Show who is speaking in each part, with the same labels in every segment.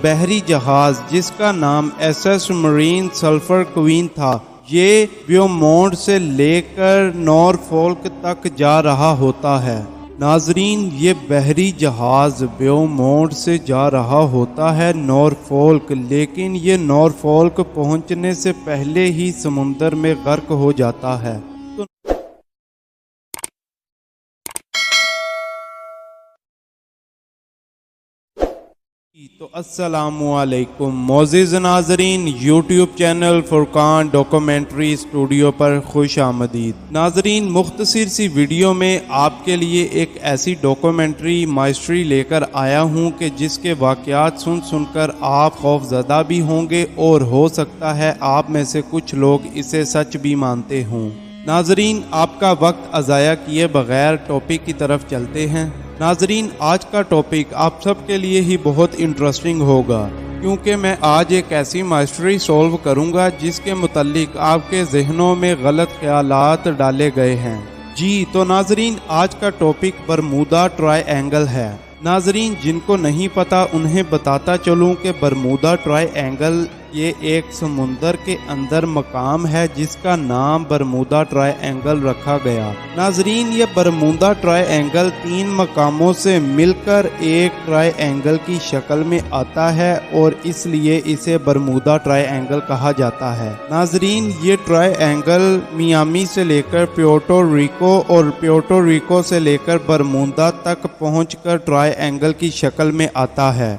Speaker 1: बहरी जहाज जिसका नाम SS मरीन सल्फर क्वीन था, ये ब्यूमोंट से लेकर नॉरफोल्क तक जा रहा होता है। नाजरीन, ये बहरी जहाज ब्यूमोंट से जा रहा होता है नॉरफोल्क, लेकिन ये नॉरफोल्क पहुंचने से पहले ही समुंदर में गर्क हो जाता है। तो अस्सलामु अलैकुम मोअज़्ज़िज़ नाज़रीन, YouTube channel Furqan documentary studio पर खुश आमदीद। नाज़रीन, मुख्तसर सी वीडियो में आपके लिए एक ऐसी डॉक्यूमेंट्री माइस्ट्री लेकर आया हूँ कि जिसके वाक़यात सुनकर आप खौफज़दा भी होंगे और हो सकता है आप में से कुछ लोग इसे सच भी मानते हों। नाज़रीन, आपका वक्त अज़ाया किए बगैर टॉपिक की तरफ चलते हैं। नाजरीन, आज का टॉपिक आप सबके लिए ही बहुत इंटरेस्टिंग होगा, क्योंकि मैं आज एक ऐसी माइस्ट्री सॉल्व करूंगा जिसके मुतालिक आपके जहनों में गलत ख्यालात डाले गए हैं। जी तो नाजरीन, आज का टॉपिक बरमूदा ट्रायंगल है। नाजरीन, जिनको नहीं पता उन्हें बताता चलूं कि बरमूदा ट्रायंगल ये एक समुंदर के अंदर मकाम है जिसका नाम बरमूदा ट्रायंगल रखा गया। नाजरीन, ये बरमूदा ट्रायंगल 3 मकामों से मिलकर एक ट्रायंगल की शक्ल में आता है और इसलिए इसे बरमूदा ट्रायंगल कहा जाता है। नाजरीन, ये ट्रायंगल मियामी से लेकर प्यूर्टो रिको और प्यूर्टो रिको से लेकर बरमूदा तक पहुंचकर ट्रायंगल की शक्ल में आता है।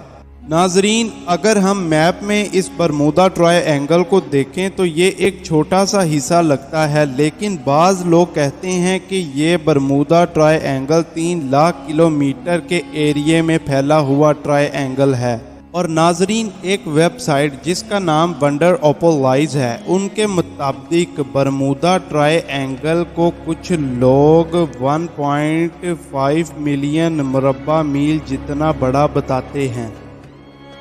Speaker 1: नाजरीन, अगर हम मैप में इस बरमूदा ट्रायंगल को देखें तो ये एक छोटा सा हिस्सा लगता है, लेकिन बाज़ लोग कहते हैं कि ये बरमूदा ट्रायंगल 3 लाख किलोमीटर के एरिए में फैला हुआ ट्रायंगल है। और नाजरीन, एक वेबसाइट जिसका नाम वंडर ऑफ लाइज है, उनके मुताबिक बरमूदा ट्रायंगल को कुछ लोग 1.5 मिलियन मुरब्बा मील जितना बड़ा बताते हैं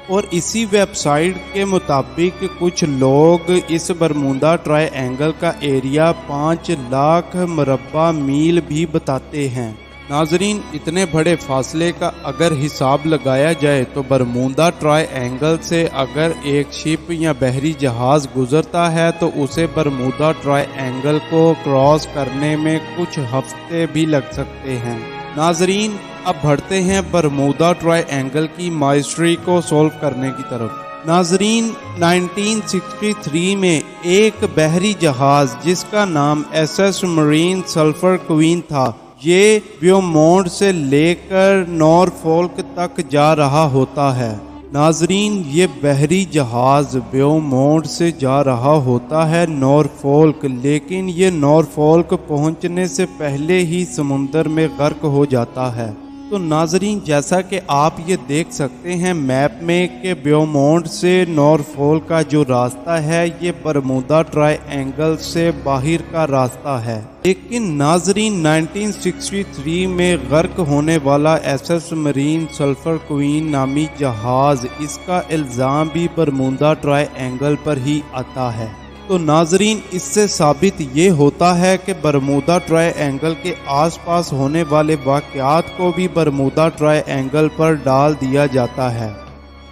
Speaker 1: और इसी वेबसाइट के मुताबिक कुछ लोग इस बरमूदा ट्रायंगल का एरिया 5 लाख मुरब्बा मील भी बताते हैं। नाजरीन, इतने बड़े फासले का अगर हिसाब लगाया जाए तो बरमूदा ट्रायंगल से अगर एक शिप या बहरी जहाज गुजरता है तो उसे बरमूदा ट्रायंगल को क्रॉस करने में कुछ हफ्ते भी लग सकते हैं। नाजरीन, अब बढ़ते हैं बरमूदा ट्रायंगल की माइस्ट्री को सॉल्व करने की तरफ। नाजरीन, 1963 में एक बहरी जहाज जिसका नाम SS मरीन सल्फर क्वीन था, ये ब्यूमोंट से लेकर नॉरफोल्क तक जा रहा होता है। नाजरीन, ये बहरी जहाज ब्यूमोंट से जा रहा होता है नॉरफोल्क, लेकिन ये नॉरफोल्क पहुंचने से पहले ही समुंदर में गर्क हो जाता है। तो नाजरीन, जैसा कि आप ये देख सकते हैं मैप में कि ब्यूमोंट से नॉरफोल्क का जो रास्ता है ये बरमूदा ट्रायंगल से बाहर का रास्ता है, लेकिन नाजरीन 1963 में गर्क होने वाला SS मरीन सल्फर क्वीन नामी जहाज, इसका इल्ज़ाम भी बरमूदा ट्रायंगल पर ही आता है। तो नाजरीन, इससे साबित ये होता है कि बरमूदा ट्रायंगल के आसपास होने वाले वाक़यात को भी बरमूदा ट्रायंगल पर डाल दिया जाता है।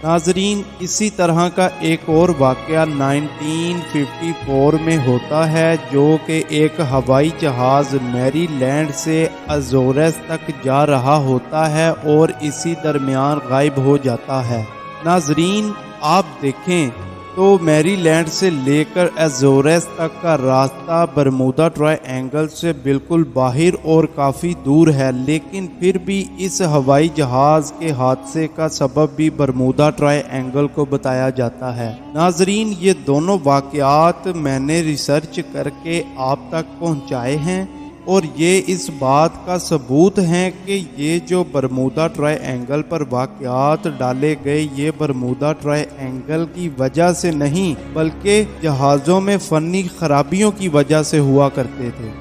Speaker 1: नाजरीन, इसी तरह का एक और वाक़या 1954 में होता है, जो कि एक हवाई जहाज़ मैरीलैंड से अज़ोरेस तक जा रहा होता है और इसी दरमियान गायब हो जाता है। नाजरीन, आप देखें तो मैरीलैंड से लेकर अज़ोरेस तक का रास्ता बरमूदा ट्रायंगल से बिल्कुल बाहर और काफ़ी दूर है, लेकिन फिर भी इस हवाई जहाज़ के हादसे का सबब भी बरमूदा ट्रायंगल को बताया जाता है। नाजरीन, ये दोनों वाक़यात मैंने रिसर्च करके आप तक पहुँचाए हैं और ये इस बात का सबूत है कि ये जो बरमूदा ट्रायंगल पर वाक़यात डाले गए ये बरमूदा ट्रायंगल की वजह से नहीं बल्कि जहाज़ों में फ़नी खराबियों की वजह से हुआ करते थे।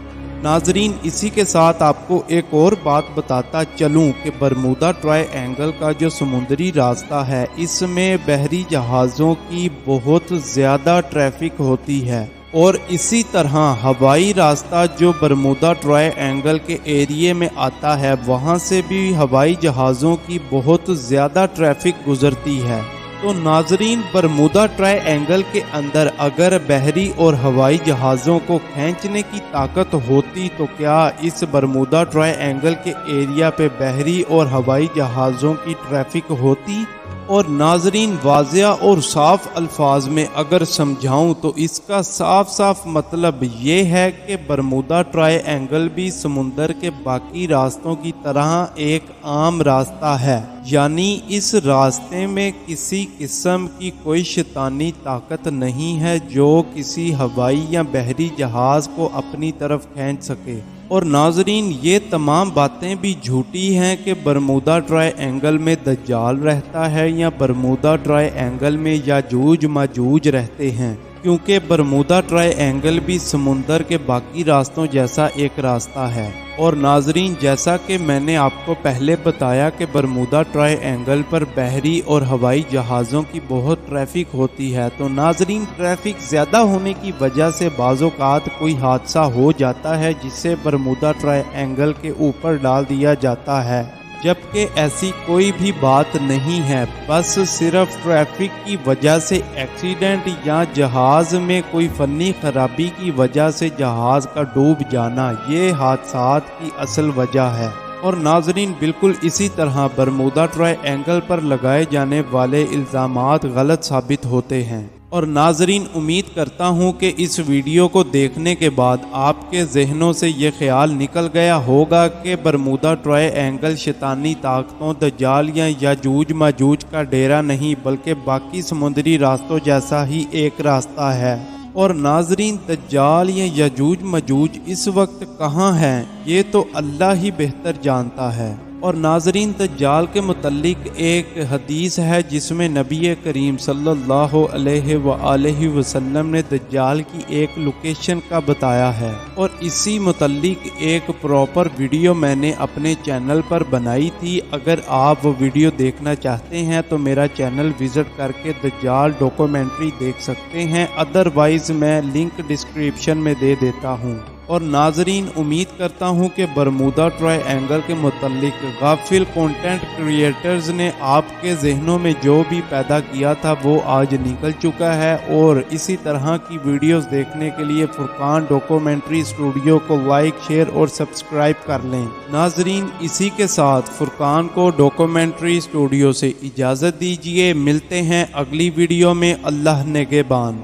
Speaker 1: नाजरीन, इसी के साथ आपको एक और बात बताता चलूं कि बरमूदा ट्रायंगल का जो समुद्री रास्ता है इसमें बहरी जहाज़ों की बहुत ज़्यादा ट्रैफिक होती है और इसी तरह हवाई रास्ता जो बरमूदा ट्रायंगल के एरिए में आता है वहां से भी हवाई जहाज़ों की बहुत ज़्यादा ट्रैफिक गुजरती है। تو ناظرین برمودا ٹرائی اینگل کے اندر اگر بحری اور ہوائی جہازوں کو کھینچنے کی طاقت ہوتی تو کیا اس برمودا ٹرائی اینگل کے ایریا پہ بحری اور ہوائی جہازوں کی ٹریفک ہوتی؟ اور ناظرین واضح اور صاف الفاظ میں اگر سمجھاؤں تو اس کا صاف صاف مطلب یہ ہے کہ برمودا ٹرائی اینگل بھی سمندر کے باقی راستوں کی طرح ایک عام راستہ ہے، یعنی اس راستے میں کسی قسم کی کوئی شیطانی طاقت نہیں ہے جو کسی ہوائی یا بحری جہاز کو اپنی طرف کھینچ سکے۔ اور ناظرین یہ تمام باتیں بھی جھوٹی ہیں کہ برمودا ٹرائی اینگل میں دجال رہتا ہے یا برمودا ٹرائی اینگل میں یاجوج ماجوج رہتے ہیں، کیونکہ برمودا ٹرائی اینگل بھی سمندر کے باقی راستوں جیسا ایک راستہ ہے۔ اور ناظرین جیسا کہ میں نے آپ کو پہلے بتایا کہ برمودا ٹرائی اینگل پر بحری اور ہوائی جہازوں کی بہت ٹریفک ہوتی ہے، تو ناظرین ٹریفک زیادہ ہونے کی وجہ سے بعض اوقات کوئی حادثہ ہو جاتا ہے جسے برمودا ٹرائی اینگل کے اوپر ڈال دیا جاتا ہے، جبکہ ایسی کوئی بھی بات نہیں ہے، بس صرف ٹریفک کی وجہ سے ایکسیڈنٹ یا جہاز میں کوئی فنی خرابی کی وجہ سے جہاز کا ڈوب جانا یہ حادثات کی اصل وجہ ہے۔ اور ناظرین بالکل اسی طرح برمودا ٹرائی اینگل پر لگائے جانے والے الزامات غلط ثابت ہوتے ہیں۔ اور ناظرین امید کرتا ہوں کہ اس ویڈیو کو دیکھنے کے بعد آپ کے ذہنوں سے یہ خیال نکل گیا ہوگا کہ برمودا ٹرائی اینگل شیطانی طاقتوں دجال یا یاجوج ماجوج کا ڈیرا نہیں بلکہ باقی سمندری راستوں جیسا ہی ایک راستہ ہے۔ اور ناظرین دجال یا یاجوج ماجوج اس وقت کہاں ہیں یہ تو اللہ ہی بہتر جانتا ہے۔ اور ناظرین دجال کے متعلق ایک حدیث ہے جس میں نبی کریم صلی اللہ علیہ وآلہ وسلم نے دجال کی ایک لوکیشن کا بتایا ہے، اور اسی متعلق ایک پراپر ویڈیو میں نے اپنے چینل پر بنائی تھی۔ اگر آپ وہ ویڈیو دیکھنا چاہتے ہیں تو میرا چینل وزٹ کر کے دجال ڈاکومنٹری دیکھ سکتے ہیں، ادروائز میں لنک ڈسکرپشن میں دے دیتا ہوں۔ اور ناظرین امید کرتا ہوں کہ برمودا ٹرائی اینگل کے متعلق غافل کنٹینٹ کریئٹرز نے آپ کے ذہنوں میں جو بھی پیدا کیا تھا وہ آج نکل چکا ہے، اور اسی طرح کی ویڈیوز دیکھنے کے لیے فرقان ڈاکومنٹری اسٹوڈیو کو لائک، شیئر اور سبسکرائب کر لیں۔ ناظرین اسی کے ساتھ فرقان کو ڈاکومنٹری اسٹوڈیو سے اجازت دیجیے، ملتے ہیں اگلی ویڈیو میں۔ اللہ نگہبان۔